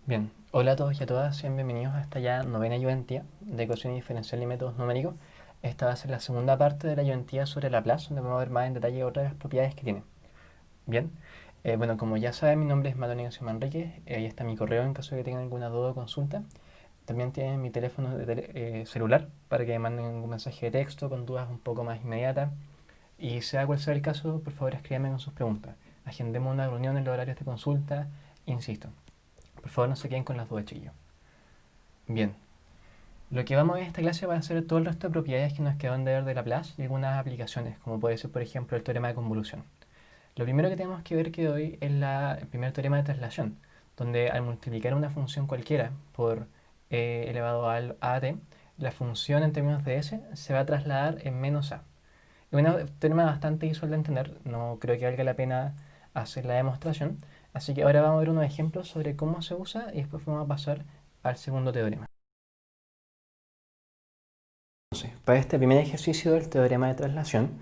Bien, hola a todos y a todas, sean bienvenidos a esta ya novena ayudantía de ecuación diferencial y métodos numéricos. Esta va a ser la segunda parte de la ayudantía sobre Laplace, donde vamos a ver más en detalle otras de las propiedades que tiene. Bien, bueno, como ya saben, mi nombre es Manuel Ignacio Manríquez, ahí está mi correo en caso de que tengan alguna duda o consulta. También tienen mi teléfono de celular para que me manden algún mensaje de texto con dudas un poco más inmediatas. Y sea cual sea el caso, por favor escríbanme con sus preguntas. Agendemos una reunión en los horarios de consulta, insisto. Por favor no se queden con las dudas, chiquillos. Bien, lo que vamos a ver en esta clase va a ser todo el resto de propiedades que nos quedan de ver de Laplace y algunas aplicaciones, como puede ser, por ejemplo, el teorema de convolución. Lo primero que tenemos que ver que hoy es el primer teorema de traslación, donde al multiplicar una función cualquiera por elevado al a t, la función en términos de s se va a trasladar en menos a. Es un teorema bastante visual de entender, no creo que valga la pena hacer la demostración, así que ahora vamos a ver unos ejemplos sobre cómo se usa y después vamos a pasar al segundo teorema. Entonces, para este primer ejercicio del teorema de traslación,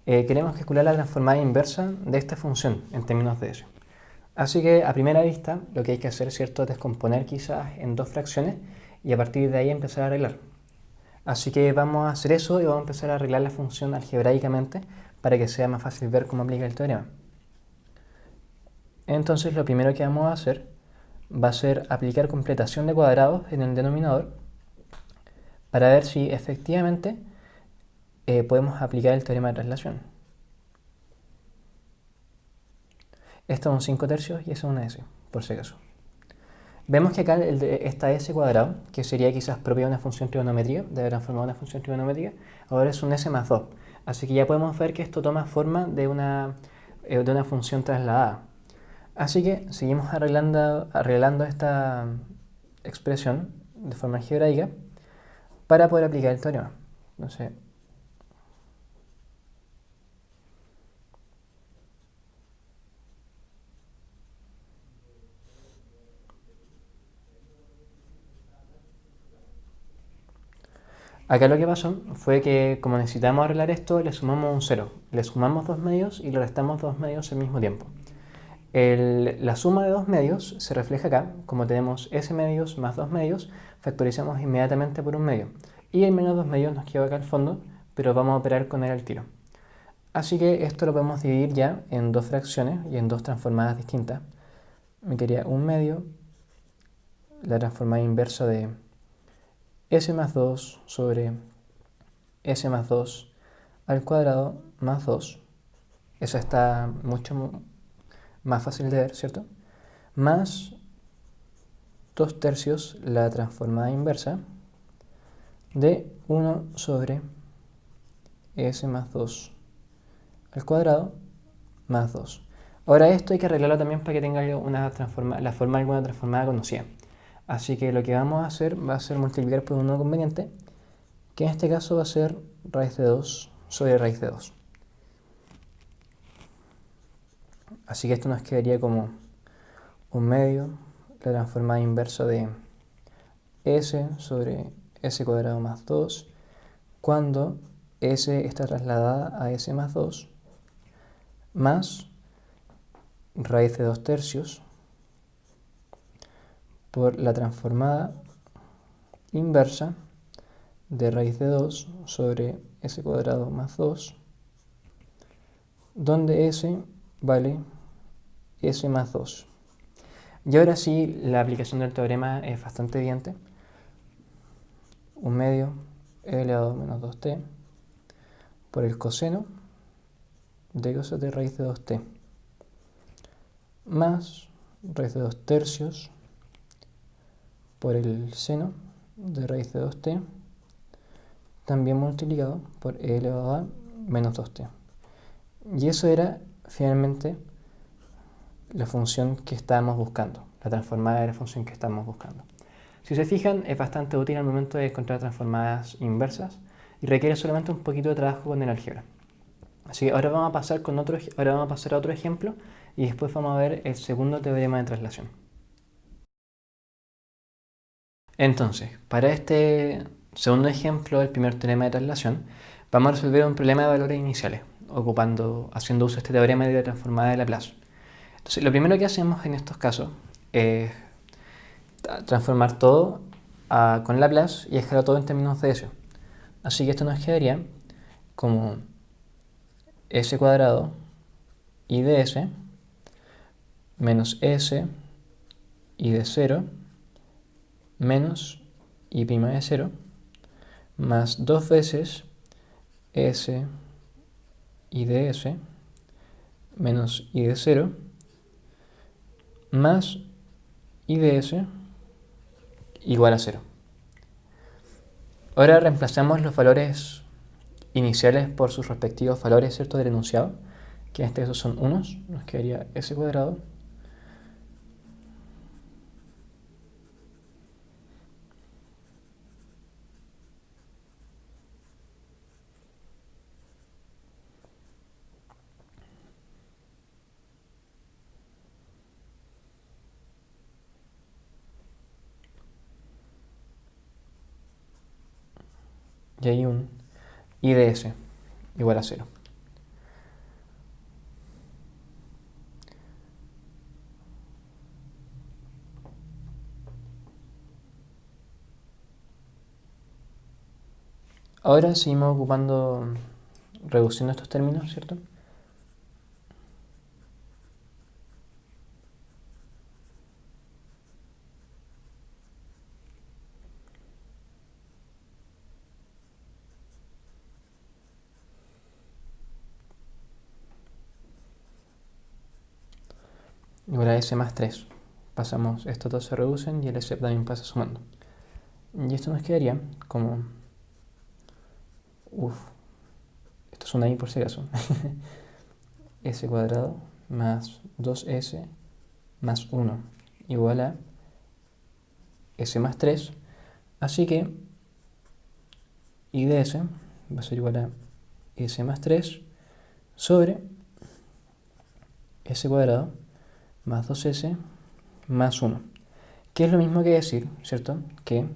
queremos calcular la transformada inversa de esta función en términos de s. Así que a primera vista lo que hay que hacer, ¿cierto?, es descomponer quizás en dos fracciones y a partir de ahí empezar a arreglar. Así que vamos a hacer eso y vamos a empezar a arreglar la función algebraicamente para que sea más fácil ver cómo aplica el teorema. Entonces lo primero que vamos a hacer va a ser aplicar completación de cuadrados en el denominador para ver si efectivamente podemos aplicar el teorema de traslación. Esto es un 5 tercios y eso es una s, por si acaso. Vemos que acá esta s cuadrado, que sería quizás propia de una función trigonométrica, de haber transformado una función trigonométrica, ahora es un s más 2. Así que ya podemos ver que esto toma forma de una función trasladada. Así que seguimos arreglando esta expresión de forma algebraica para poder aplicar el teorema. Entonces, acá lo que pasó fue que como necesitamos arreglar esto, le sumamos un 0. Le sumamos dos medios y le restamos dos medios al mismo tiempo. La suma de dos medios se refleja acá, como tenemos s medios más dos medios, factorizamos inmediatamente por un medio. Y el menos dos medios nos queda acá al fondo, pero vamos a operar con él al tiro. Así que esto lo podemos dividir ya en dos fracciones y en dos transformadas distintas. Me quedaría un medio, la transformada inversa de s más 2 sobre s más 2 al cuadrado más 2. Eso está mucho más fácil de ver, ¿cierto? Más 2 tercios la transformada inversa de 1 sobre s más 2 al cuadrado más 2. Ahora esto hay que arreglarlo también para que tenga la forma de alguna transformada conocida. Así que lo que vamos a hacer va a ser multiplicar por un nodo conveniente, que en este caso va a ser raíz de 2 sobre raíz de 2. Así que esto nos quedaría como un medio, la transformada inversa de s sobre s cuadrado más 2, cuando s está trasladada a s más 2, más raíz de 2 tercios por la transformada inversa de raíz de 2 sobre s cuadrado más 2, donde s vale s más 2. Y ahora sí, la aplicación del teorema es bastante evidente. Un medio e elevado a menos 2t por el coseno de coseno de raíz de 2t más raíz de 2 tercios por el seno de raíz de 2t, también multiplicado por e elevado a menos 2t. Y eso era finalmente la función que estábamos buscando, la transformada de la función que estábamos buscando. Si se fijan, es bastante útil al momento de encontrar transformadas inversas y requiere solamente un poquito de trabajo con el álgebra. Así que ahora vamos a pasar a otro ejemplo y después vamos a ver el segundo teorema de traslación. Entonces, para este segundo ejemplo del primer teorema de traslación, vamos a resolver un problema de valores iniciales, haciendo uso de este teorema de la transformada de Laplace. Entonces, lo primero que hacemos en estos casos es transformar todo con Laplace y escalar todo en términos de S. Así que esto nos quedaría como S cuadrado y de S menos S y de 0 menos y' de 0 más 2 veces S y de S menos y de 0 más y de S igual a 0. Ahora reemplazamos los valores iniciales por sus respectivos valores, ¿cierto?, del enunciado, que en este caso son unos. Nos quedaría S cuadrado y hay un y de S igual a 0. Ahora seguimos ocupando, reduciendo estos términos, ¿cierto? Igual a S más 3. Pasamos, estos dos se reducen y el S también pasa sumando. Y esto nos quedaría como... esto es una I por si acaso. S cuadrado más 2S más 1 igual a S más 3. Así que I de S va a ser igual a S más 3 sobre S cuadrado más 2S más 1. Que es lo mismo que decir, ¿cierto?, que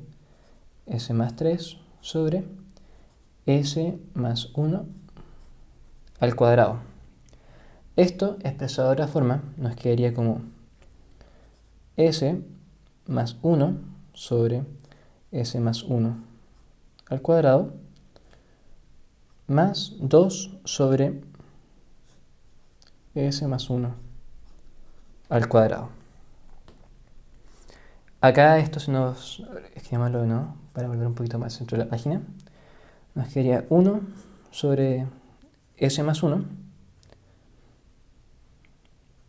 S más 3 sobre S más 1 al cuadrado. Esto, expresado de otra forma, nos quedaría como S más 1 sobre S más 1 al cuadrado más 2 sobre S más 1 al cuadrado. Acá esto se nos... escribámoslo de nuevo para volver un poquito más dentro de la página. Nos quedaría 1 sobre S más 1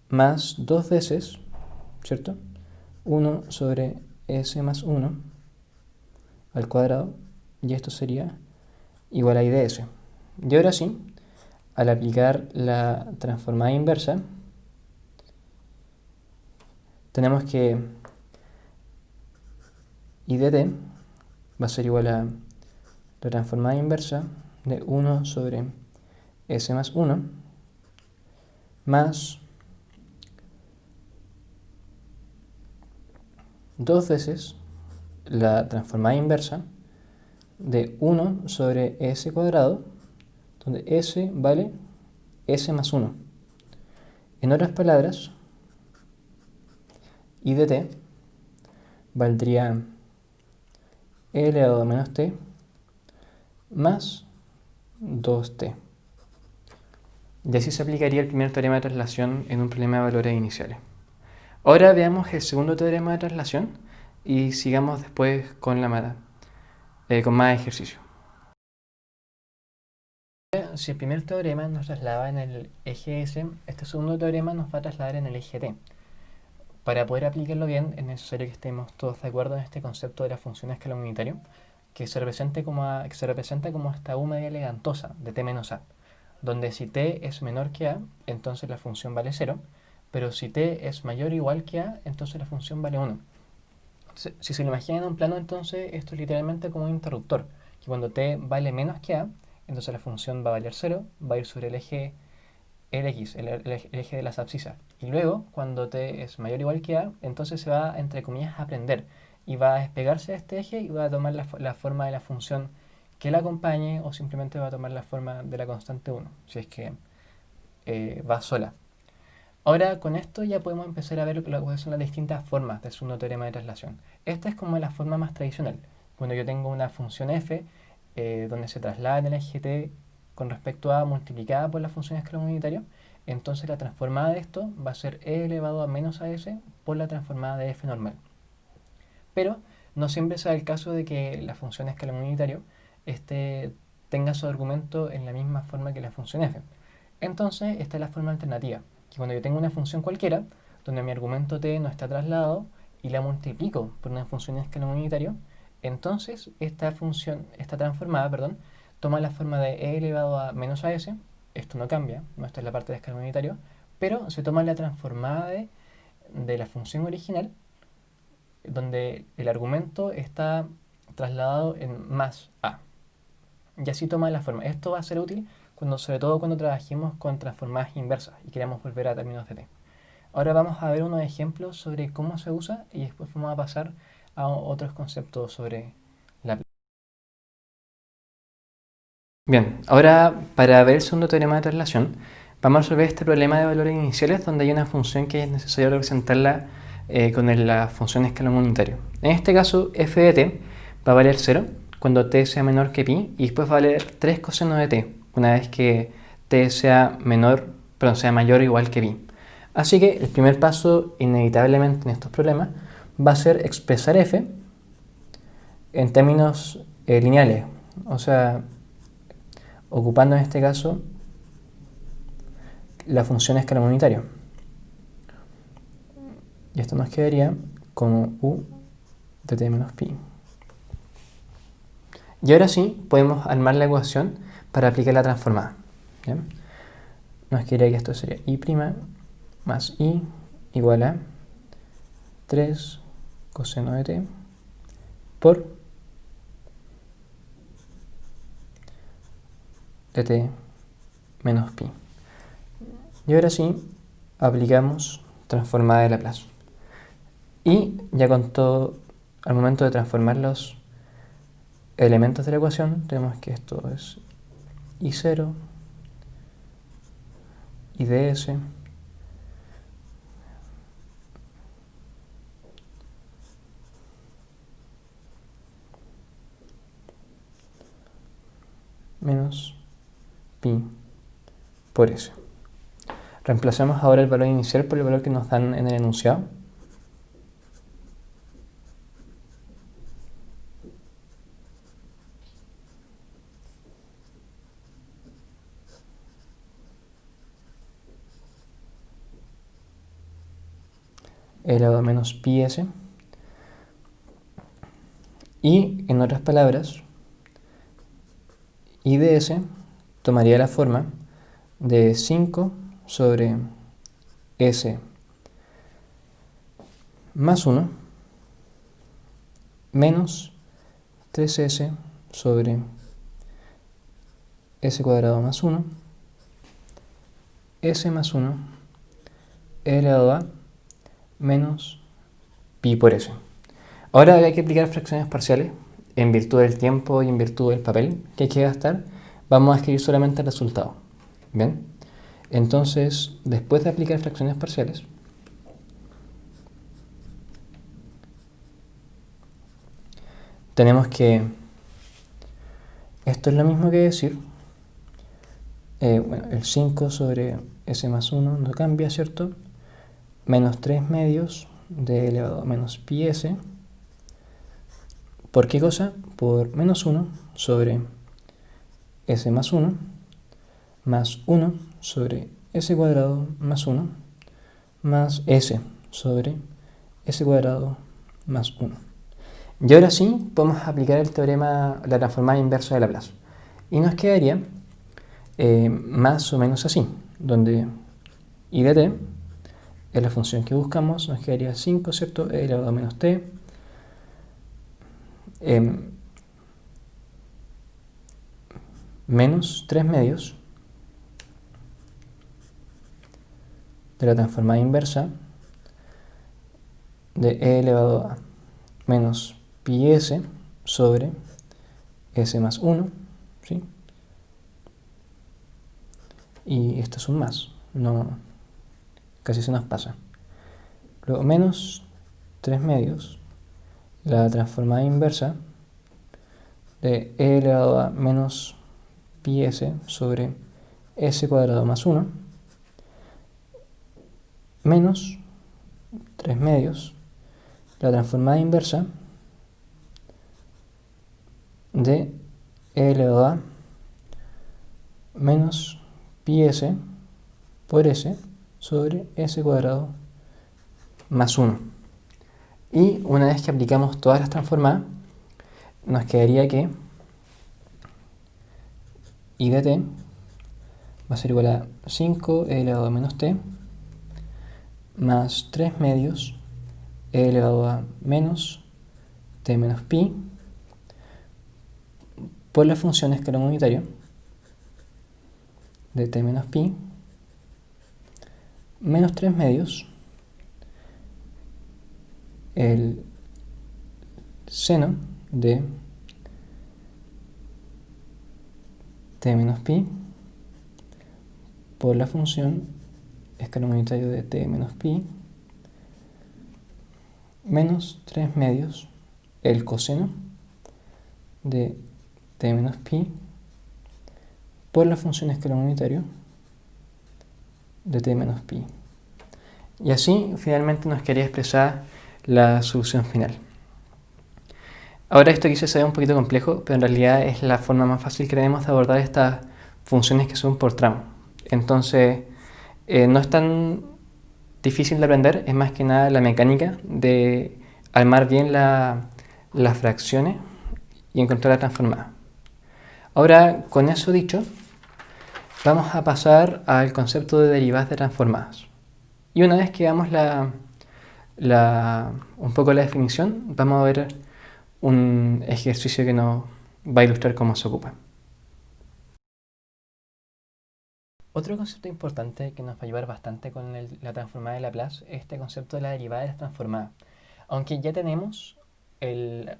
más 2 veces, ¿cierto?, 1 sobre S más 1 al cuadrado, y esto sería igual a I de S. Y ahora sí, al aplicar la transformada inversa, tenemos que I de t va a ser igual a la transformada inversa de 1 sobre S más 1 más 2 veces la transformada inversa de 1 sobre S cuadrado, donde S vale S más 1. En otras palabras, I de t valdría e elevado a menos t más 2t. Y así se aplicaría el primer teorema de traslación en un problema de valores iniciales. Ahora veamos el segundo teorema de traslación y sigamos después con con más ejercicio. Si el primer teorema nos trasladaba en el eje S, este segundo teorema nos va a trasladar en el eje T. Para poder aplicarlo bien es necesario que estemos todos de acuerdo en este concepto de la función a escalón unitario, que se representa como esta U media elegantosa de t menos a, donde si t es menor que a, entonces la función vale 0, pero si t es mayor o igual que a, entonces la función vale 1. Si se lo imaginan en un plano, entonces esto es literalmente como un interruptor, que cuando t vale menos que a, entonces la función va a valer 0, va a ir sobre el eje Lx, el eje de las abscisas. Y luego, cuando t es mayor o igual que a, entonces se va, entre comillas, a prender y va a despegarse de este eje y va a tomar la forma de la función que la acompañe, o simplemente va a tomar la forma de la constante 1, si es que va sola. Ahora con esto ya podemos empezar a ver lo que son las distintas formas del segundo teorema de traslación. Esta es como la forma más tradicional, cuando yo tengo una función f donde se traslada en el eje t con respecto a multiplicada por la función escalar unitario, entonces la transformada de esto va a ser e elevado a menos as por la transformada de f normal. Pero no siempre se da el caso de que la función escalar unitario tenga su argumento en la misma forma que la función f. Entonces, esta es la forma alternativa, que cuando yo tengo una función cualquiera, donde mi argumento t no está trasladado, y la multiplico por una función escalar unitario, entonces esta transformada, perdón, toma la forma de e elevado a menos as, esto no cambia, no, esta es la parte de escalar unitario, pero se toma la transformada de la función original, donde el argumento está trasladado en más a. Y así toma la forma. Esto va a ser útil sobre todo cuando trabajemos con transformadas inversas y queramos volver a términos de t. Ahora vamos a ver unos ejemplos sobre cómo se usa y después vamos a pasar a otros conceptos sobre la. Bien, ahora para ver el segundo teorema de traslación, vamos a resolver este problema de valores iniciales donde hay una función que es necesario representarla con la función escalar unitario. En este caso, f de t va a valer 0 cuando t sea menor que pi y después va a valer 3 coseno de t una vez que t sea mayor o igual que pi. Así que el primer paso inevitablemente en estos problemas va a ser expresar f en términos lineales, o sea, ocupando en este caso la función escalar unitario. Y esto nos quedaría como u de t menos pi. Y ahora sí podemos armar la ecuación para aplicar la transformada. ¿Bien? Nos quedaría que esto sería i' más i igual a 3 coseno de t por dt menos pi. Y ahora sí aplicamos transformada de Laplace. Y ya con todo, al momento de transformar los elementos de la ecuación, tenemos que esto es i0, i ds, menos pi por s. Reemplazamos ahora el valor inicial por el valor que nos dan en el enunciado. Elevado a menos pi s. Y en otras palabras, i de s tomaría la forma de 5 sobre s más 1 menos 3s sobre s cuadrado más 1, s más 1 elevado a menos pi por s. Ahora hay que aplicar fracciones parciales en virtud del tiempo y en virtud del papel que hay que gastar. Vamos a escribir solamente el resultado. Bien, entonces después de aplicar fracciones parciales, tenemos que esto es lo mismo que decir bueno, el 5 sobre s más 1 no cambia, ¿cierto? Menos 3 medios de elevado a menos pi s. ¿Por qué cosa? Por menos 1 sobre s más 1 más 1 sobre s cuadrado más 1 más s sobre s cuadrado más 1. Y ahora sí podemos aplicar el teorema, la transformada inversa de Laplace. Y nos quedaría más o menos así, donde i de t es la función que buscamos, nos quedaría 5, ¿cierto? E elevado a menos t menos 3 medios de la transformada inversa de e elevado a menos pi s sobre s más 1, ¿sí? Y esto es un más, no casi se nos pasa. Luego menos 3 medios, la transformada inversa de e elevado a menos pi s sobre s cuadrado más 1, menos 3 medios, la transformada inversa de e elevado a menos pi s por s sobre s cuadrado más 1. Y una vez que aplicamos todas las transformadas, nos quedaría que I de t va a ser igual a 5 e elevado a menos t más 3 medios e elevado a menos t menos pi por la función escalón unitario de t menos pi menos 3 medios el seno de t menos pi por la función escalón unitario de t menos pi menos 3 medios el coseno de t menos pi por la función escalón unitario de t menos pi. Y así finalmente nos quedaría expresar la solución final. Ahora esto quizás sea un poquito complejo, pero en realidad es la forma más fácil que tenemos de abordar estas funciones que son por tramo. Entonces, no es tan difícil de aprender, es más que nada la mecánica de armar bien las fracciones y encontrar la transformada. Ahora, con eso dicho, vamos a pasar al concepto de derivadas de transformadas. Y una vez que veamos un poco la definición, vamos a ver un ejercicio que nos va a ilustrar cómo se ocupa. Otro concepto importante que nos va a ayudar bastante con la transformada de Laplace es este concepto de la derivada de las transformadas. Aunque ya tenemos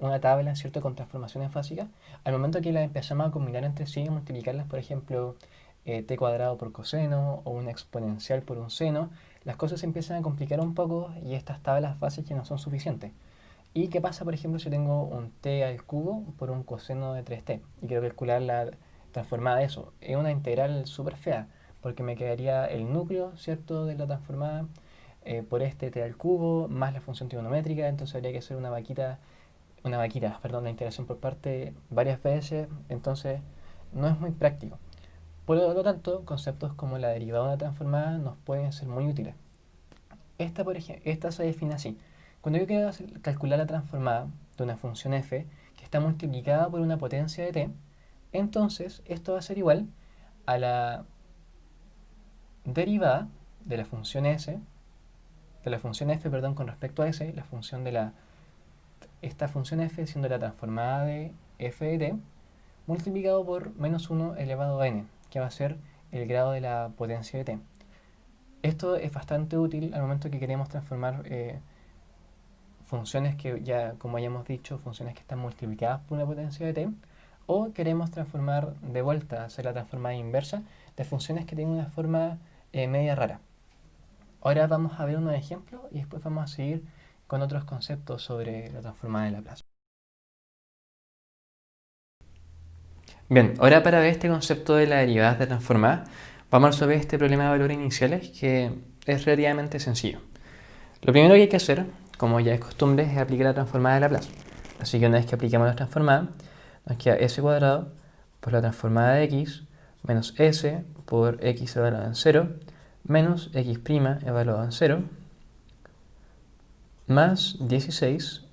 una tabla, ¿cierto?, con transformaciones básicas, al momento que las empezamos a combinar entre sí y multiplicarlas, por ejemplo, t cuadrado por coseno o una exponencial por un seno, las cosas se empiezan a complicar un poco y estas tablas básicas ya no son suficientes. ¿Y qué pasa, por ejemplo, si tengo un t al cubo por un coseno de 3t y quiero calcular la transformada de eso? Es una integral súper fea, porque me quedaría el núcleo, ¿cierto?, de la transformada por este t al cubo más la función trigonométrica, entonces habría que hacer una vaquita, la integración por parte varias veces, entonces no es muy práctico. Por lo tanto, conceptos como la derivada de una transformada nos pueden ser muy útiles. Esta se define así. Cuando yo quiero calcular la transformada de una función f que está multiplicada por una potencia de t, entonces esto va a ser igual a la derivada de la función f, con respecto a s, la función de esta función f siendo la transformada de f de t, multiplicado por menos 1 elevado a n, que va a ser el grado de la potencia de t. Esto es bastante útil al momento que queremos transformar funciones que ya, como ya hemos dicho, funciones que están multiplicadas por una potencia de t, o queremos transformar de vuelta, hacer la transformada inversa de funciones que tienen una forma media rara. Ahora vamos a ver unos ejemplos y después vamos a seguir con otros conceptos sobre la transformada de Laplace. Bien, ahora para ver este concepto de la derivada de transformada, vamos a resolver este problema de valores iniciales que es relativamente sencillo. Lo primero que hay que hacer, como ya es costumbre, es aplicar la transformada de Laplace. Así que una vez que aplicamos la transformada, nos queda s cuadrado por la transformada de x menos s por x evaluado en 0 menos x' evaluado en 0 más 16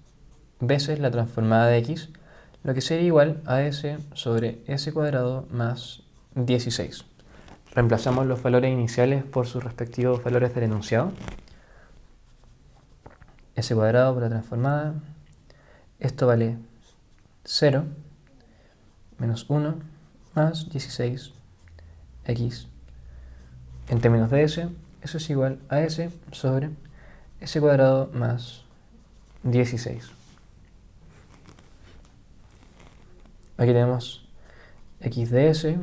veces la transformada de x, lo que sería igual a s sobre s cuadrado más 16. Reemplazamos los valores iniciales por sus respectivos valores del enunciado. S cuadrado por la transformada, esto vale 0 menos 1 más 16 x. En términos de s, eso es igual a s sobre s cuadrado más 16. Aquí tenemos x de s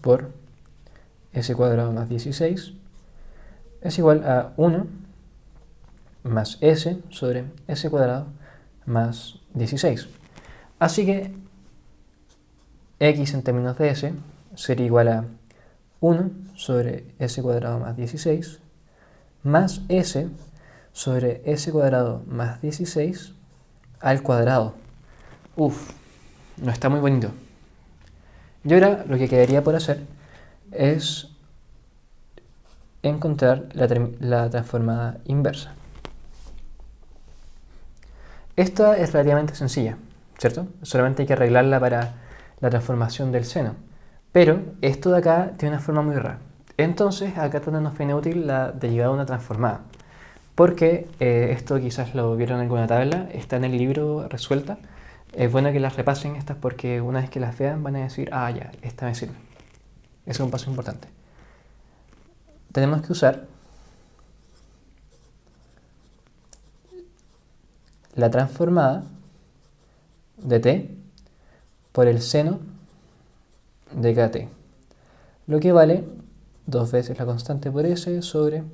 por s cuadrado más 16 es igual a 1 más s sobre s cuadrado más 16. Así que x en términos de s sería igual a 1 sobre s cuadrado más 16 más s sobre s cuadrado más 16 al cuadrado. Uf, no está muy bonito. Y ahora lo que quedaría por hacer es encontrar la transformada inversa. Esta es relativamente sencilla, ¿cierto? Solamente hay que arreglarla para la transformación del seno. Pero esto de acá tiene una forma muy rara. Entonces acá es donde nos viene útil la derivada de una transformada. Porque esto quizás lo vieron en alguna tabla, está en el libro resuelta. Es bueno que las repasen estas porque una vez que las vean van a decir, ah, ya, esta me sirve. Ese es un paso importante. Tenemos que usar la transformada de t por el seno de kt, lo que vale 2 veces la constante por s sobre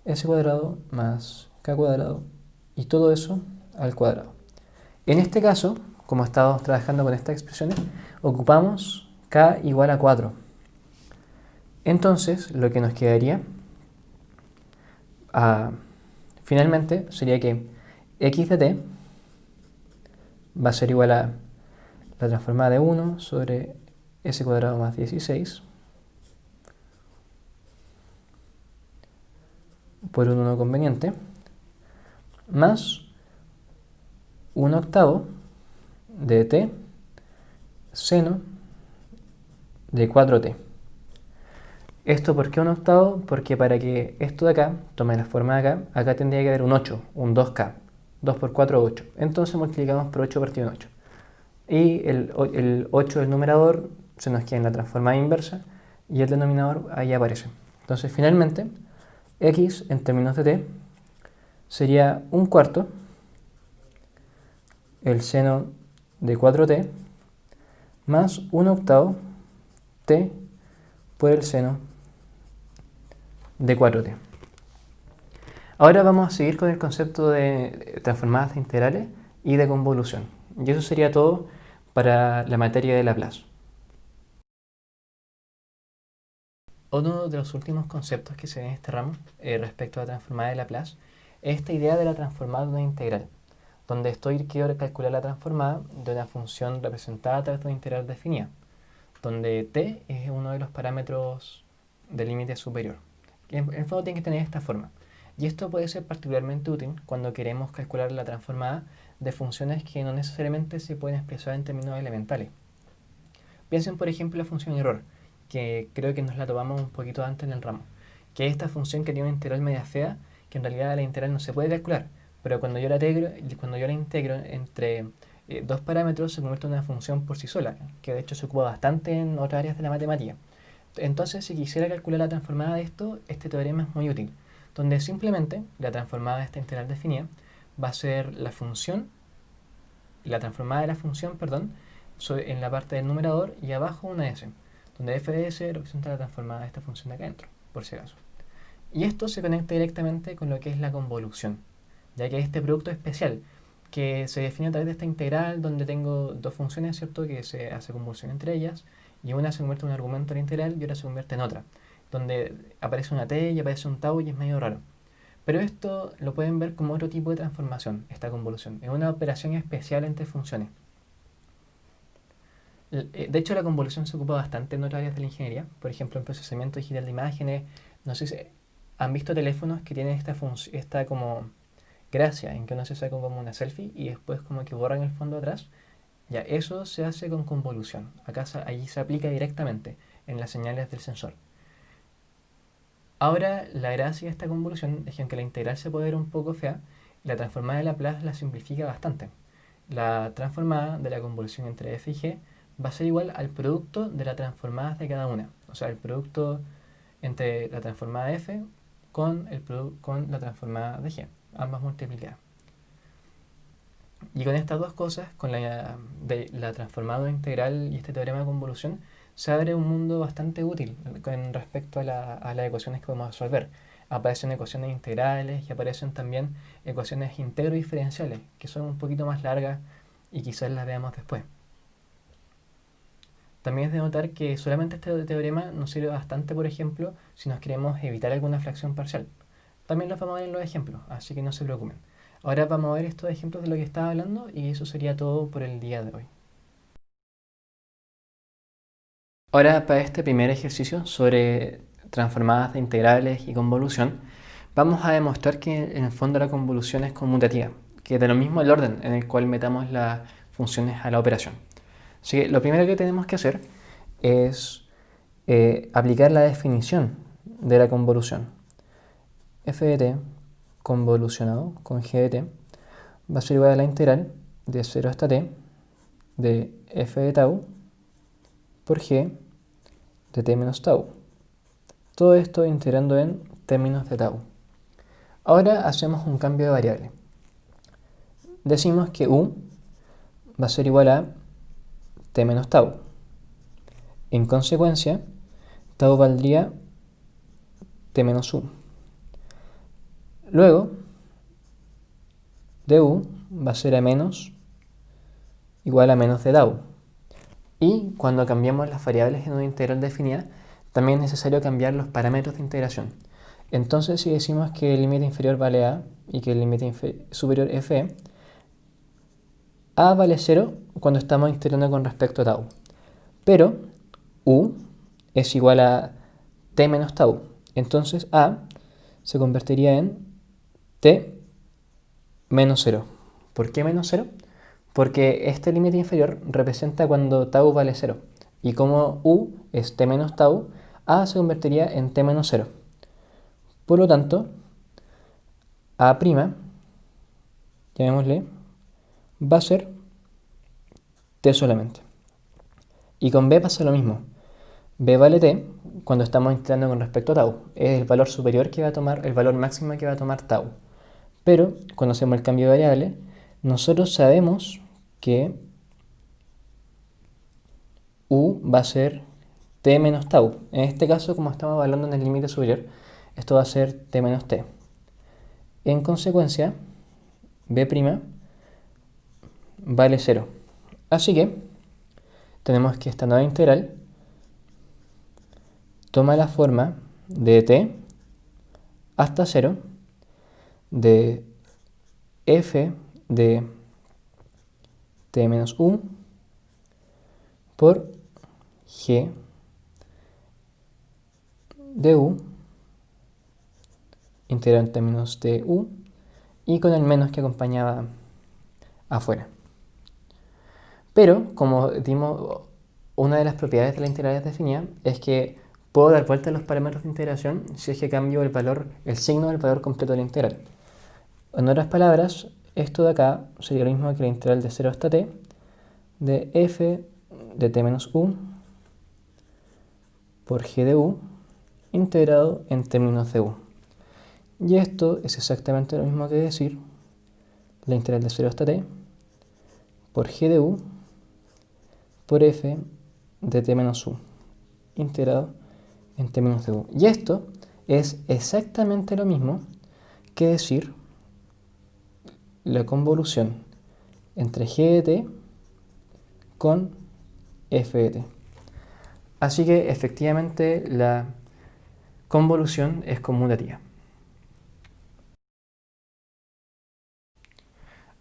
s cuadrado más k cuadrado y todo eso al cuadrado. En este caso, como estamos trabajando con estas expresiones, ocupamos k igual a 4. Entonces, lo que nos quedaría finalmente sería que x de t va a ser igual a la transformada de 1 sobre s cuadrado más 16 por un 1 conveniente más 1 octavo de t seno de 4t. ¿Esto por qué 1 octavo? Porque para que esto de acá tome la forma de acá tendría que haber un 8, un 2k. 2 por 4, 8. Entonces multiplicamos por 8 partido en 8. Y el 8 del numerador se nos queda en la transformada inversa y el denominador ahí aparece. Entonces finalmente x en términos de t sería un cuarto el seno de 4t más 1 octavo t por el seno de 4t. Ahora vamos a seguir con el concepto de transformadas de integrales y de convolución. Y eso sería todo para la materia de Laplace. Uno de los últimos conceptos que se ve en este ramo respecto a la transformada de Laplace es esta idea de la transformada de una integral, donde quiero calcular la transformada de una función representada a través de una integral definida, donde t es uno de los parámetros del límite superior. En el fondo tiene que tener esta forma. Y esto puede ser particularmente útil cuando queremos calcular la transformada de funciones que no necesariamente se pueden expresar en términos elementales. Piensen por ejemplo la función error, que creo que nos la tomamos un poquito antes en el ramo, que es esta función que tiene una integral media fea, que en realidad la integral no se puede calcular, pero cuando yo la integro entre dos parámetros se convierte en una función por sí sola, que de hecho se ocupa bastante en otras áreas de la matemática. Entonces, si quisiera calcular la transformada de esto, este teorema es muy útil, donde simplemente la transformada de esta integral definida va a ser la transformada de la función, perdón, en la parte del numerador y abajo una s, donde f de s representa la transformada de esta función de acá adentro, por si acaso. Y esto se conecta directamente con lo que es la convolución, ya que este producto especial que se define a través de esta integral donde tengo dos funciones, ¿cierto?, que se hace convolución entre ellas, y una se convierte en un argumento de la integral y otra se convierte en otra, donde aparece una t y aparece un tau y es medio raro. Pero esto lo pueden ver como otro tipo de transformación, esta convolución. Es una operación especial entre funciones. De hecho, la convolución se ocupa bastante en otras áreas de la ingeniería, por ejemplo, en procesamiento digital de imágenes. No sé si han visto teléfonos que tienen esta como gracia en que uno se saca como una selfie y después como que borran el fondo atrás. Ya, eso se hace con convolución. Allí se aplica directamente en las señales del sensor. Ahora, la gracia de esta convolución es que aunque la integral se puede ver un poco fea, la transformada de Laplace la simplifica bastante. La transformada de la convolución entre f y g va a ser igual al producto de las transformadas de cada una. O sea, el producto entre la transformada de f con la transformada de g, ambas multiplicadas. Y con estas dos cosas, con la transformada integral y este teorema de convolución, se abre un mundo bastante útil con respecto a las ecuaciones que podemos resolver. aparecen ecuaciones integrales y aparecen también ecuaciones integro-diferenciales, que son un poquito más largas y quizás las veamos después. También es de notar que solamente este teorema nos sirve bastante, por ejemplo, si nos queremos evitar alguna fracción parcial. También los vamos a ver en los ejemplos, así que no se preocupen. Ahora vamos a ver estos ejemplos de lo que estaba hablando y eso sería todo por el día de hoy. Ahora, para este primer ejercicio sobre transformadas de integrales y convolución, vamos a demostrar que en el fondo la convolución es conmutativa, que da lo mismo el orden en el cual metamos las funciones a la operación. Así que lo primero que tenemos que hacer es aplicar la definición de la convolución. F de t convolucionado con g de t va a ser igual a la integral de 0 hasta t de f de tau por g de t menos tau. Todo esto integrando en términos de tau. Ahora hacemos un cambio de variable. Decimos que u va a ser igual a t menos tau. En consecuencia, tau valdría t menos u. Luego, du va a ser a menos igual a menos de tau. Y cuando cambiamos las variables en una integral definida, también es necesario cambiar los parámetros de integración. Entonces, si decimos que el límite inferior vale a y que el límite superior f, a vale 0 cuando estamos integrando con respecto a tau. Pero u es igual a t menos tau. Entonces a se convertiría en t menos 0. ¿Por qué menos 0? Porque este límite inferior representa cuando tau vale 0. Y como u es t menos tau, a se convertiría en t menos 0. Por lo tanto, a', llamémosle, va a ser t solamente. Y con b pasa lo mismo. B vale t cuando estamos integrando con respecto a tau. Es el valor superior que va a tomar, el valor máximo que va a tomar tau. Pero cuando hacemos el cambio de variable, nosotros sabemos que u va a ser t menos tau. En este caso, como estamos hablando en el límite superior, esto va a ser t menos t. En consecuencia, b' vale 0. Así que tenemos que esta nueva integral toma la forma de t hasta 0 de f de t menos u por g de u integrado en términos de u y con el menos que acompañaba afuera. Pero, como dimos, una de las propiedades de la integral definida es que puedo dar vuelta a los parámetros de integración si es que cambio el signo del valor completo de la integral. En otras palabras, esto de acá sería lo mismo que la integral de 0 hasta t de f de t menos u por g de u integrado en términos de u. Y esto es exactamente lo mismo que decir la integral de 0 hasta t por g de u por f de t menos u integrado en términos de u. Y esto es exactamente lo mismo que decir la convolución entre g de t con f de t. Así que efectivamente la convolución es conmutativa.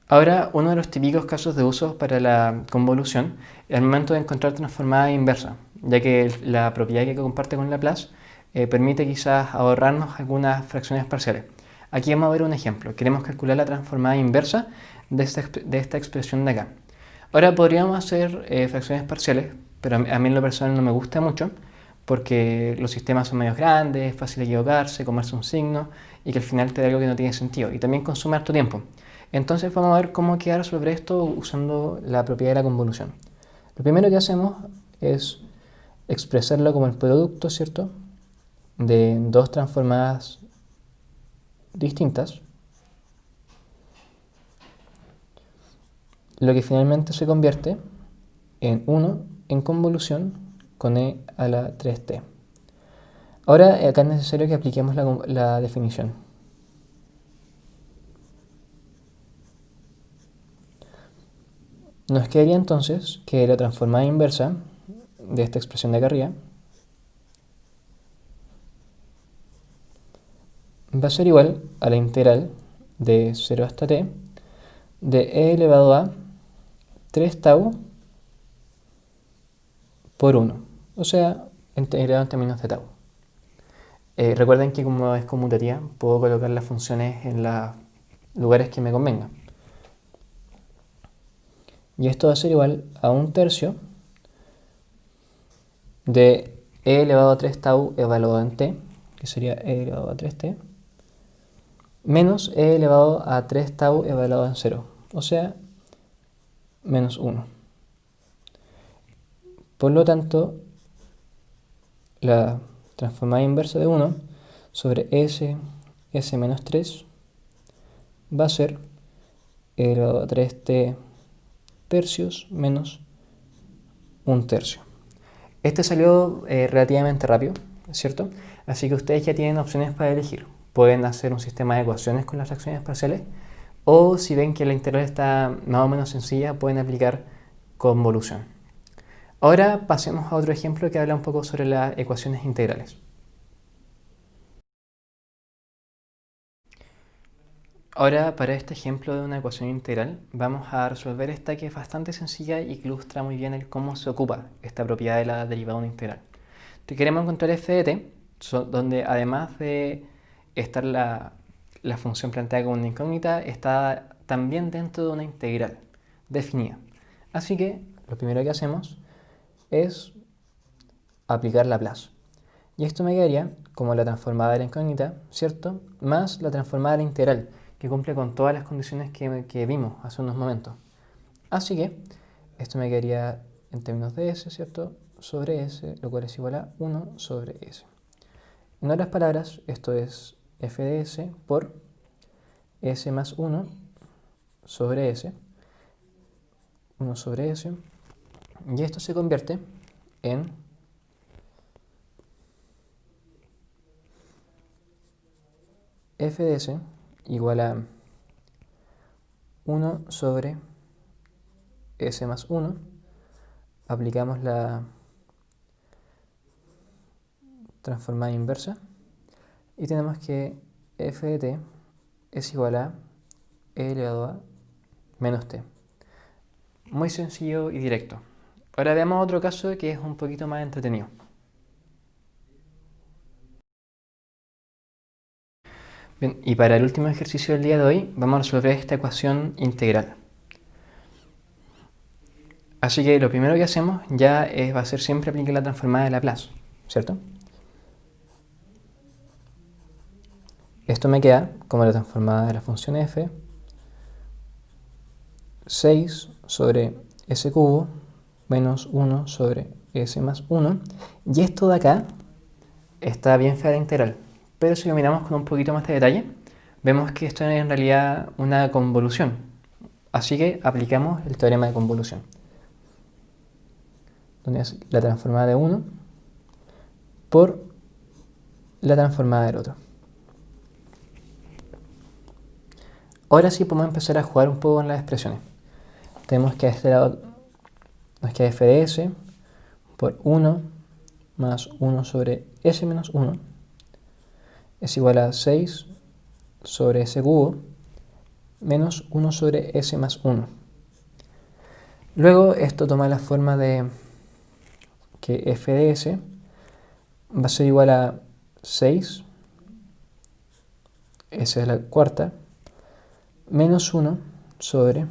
Ahora, uno de los típicos casos de uso para la convolución es el momento de encontrar transformada inversa, ya que la propiedad que comparte con Laplace permite quizás ahorrarnos algunas fracciones parciales. Aquí vamos a ver un ejemplo. Queremos calcular la transformada inversa de esta expresión de acá. Ahora podríamos hacer fracciones parciales, pero a mí en lo personal no me gusta mucho, porque los sistemas son medio grandes, es fácil equivocarse, comerse un signo, y que al final te da algo que no tiene sentido, y también consume harto tiempo. Entonces vamos a ver cómo queda resolver esto usando la propiedad de la convolución. Lo primero que hacemos es expresarlo como el producto, ¿cierto?, de dos transformadas distintas, lo que finalmente se convierte en 1 en convolución con e a la 3t. Ahora acá es necesario que apliquemos la definición. Nos quedaría entonces que la transformada inversa de esta expresión de acá arriba va a ser igual a la integral de 0 hasta t de e elevado a 3 tau por 1, o sea, integrado en términos de tau. Recuerden que como es conmutativa, puedo colocar las funciones en los lugares que me convenga. Y esto va a ser igual a 1/3 de e elevado a 3 tau evaluado en t, que sería e elevado a 3t, menos e elevado a 3 tau evaluado en 0, o sea, menos 1. Por lo tanto, la transformada inversa de 1 sobre s menos 3 va a ser e elevado a 3t tercios menos 1/3. Este salió relativamente rápido, ¿cierto? Así que ustedes ya tienen opciones para elegir. Pueden hacer un sistema de ecuaciones con las fracciones parciales, o si ven que la integral está más o menos sencilla, pueden aplicar convolución. Ahora pasemos a otro ejemplo que habla un poco sobre las ecuaciones integrales. Ahora, para este ejemplo de una ecuación integral, vamos a resolver esta que es bastante sencilla y que ilustra muy bien el cómo se ocupa esta propiedad de la derivada de una integral. Queremos encontrar f de t, donde además de estar la función planteada como una incógnita, está también dentro de una integral definida. Así que lo primero que hacemos es aplicar Laplace. Y esto me quedaría como la transformada de la incógnita, ¿cierto? Más la transformada de la integral, que cumple con todas las condiciones que vimos hace unos momentos. Así que esto me quedaría en términos de s, ¿cierto? Sobre s, lo cual es igual a 1 sobre s. En otras palabras, esto es f de s por s más 1 sobre s, 1 sobre s, y esto se convierte en f de s igual a 1 sobre s más 1, aplicamos la transformada inversa y tenemos que f de t es igual a e elevado a menos t. Muy sencillo y directo. Ahora veamos otro caso que es un poquito más entretenido. Bien, y para el último ejercicio del día de hoy vamos a resolver esta ecuación integral. Así que lo primero que hacemos ya va a ser siempre aplicar la transformada de Laplace, ¿cierto? Esto me queda como la transformada de la función f, 6 sobre s cubo menos 1 sobre s más 1. Y esto de acá está bien fea la integral, pero si lo miramos con un poquito más de detalle, vemos que esto es en realidad una convolución. Así que aplicamos el teorema de convolución, donde es la transformada de 1 por la transformada del otro. Ahora sí podemos empezar a jugar un poco con las expresiones. Tenemos que a este lado nos queda f de s por 1 más 1 sobre s menos 1 es igual a 6 sobre s cubo menos 1 sobre s más 1. Luego esto toma la forma de que f de s va a ser igual a 6, s es la cuarta, menos 1 sobre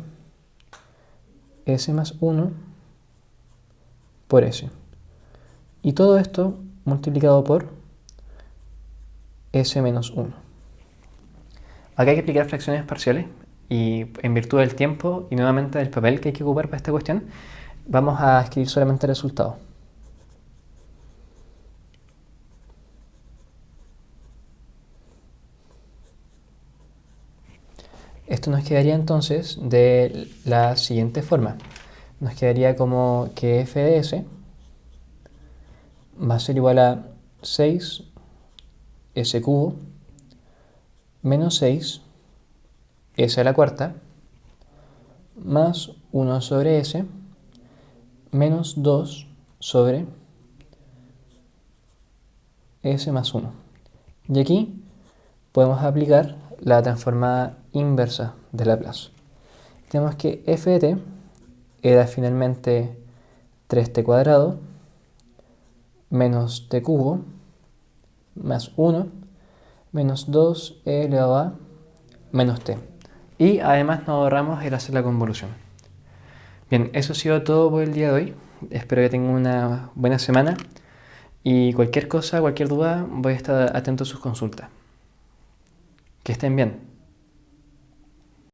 s más 1 por s. Y todo esto multiplicado por s menos 1. Acá hay que aplicar fracciones parciales y en virtud del tiempo y nuevamente del papel que hay que ocupar para esta cuestión, vamos a escribir solamente el resultado. Esto nos quedaría entonces de la siguiente forma. Nos quedaría como que f de s va a ser igual a 6 s cubo menos 6 s a la cuarta más 1 sobre s menos 2 sobre s más 1. Y aquí podemos aplicar la transformada inversa de Laplace. Tenemos que f de t era finalmente 3t cuadrado menos t cubo más 1 menos 2e elevado a menos t. Y además nos ahorramos el hacer la convolución. Bien, eso ha sido todo por el día de hoy. Espero que tengan una buena semana. Y cualquier cosa, cualquier duda, voy a estar atento a sus consultas. Que estén bien.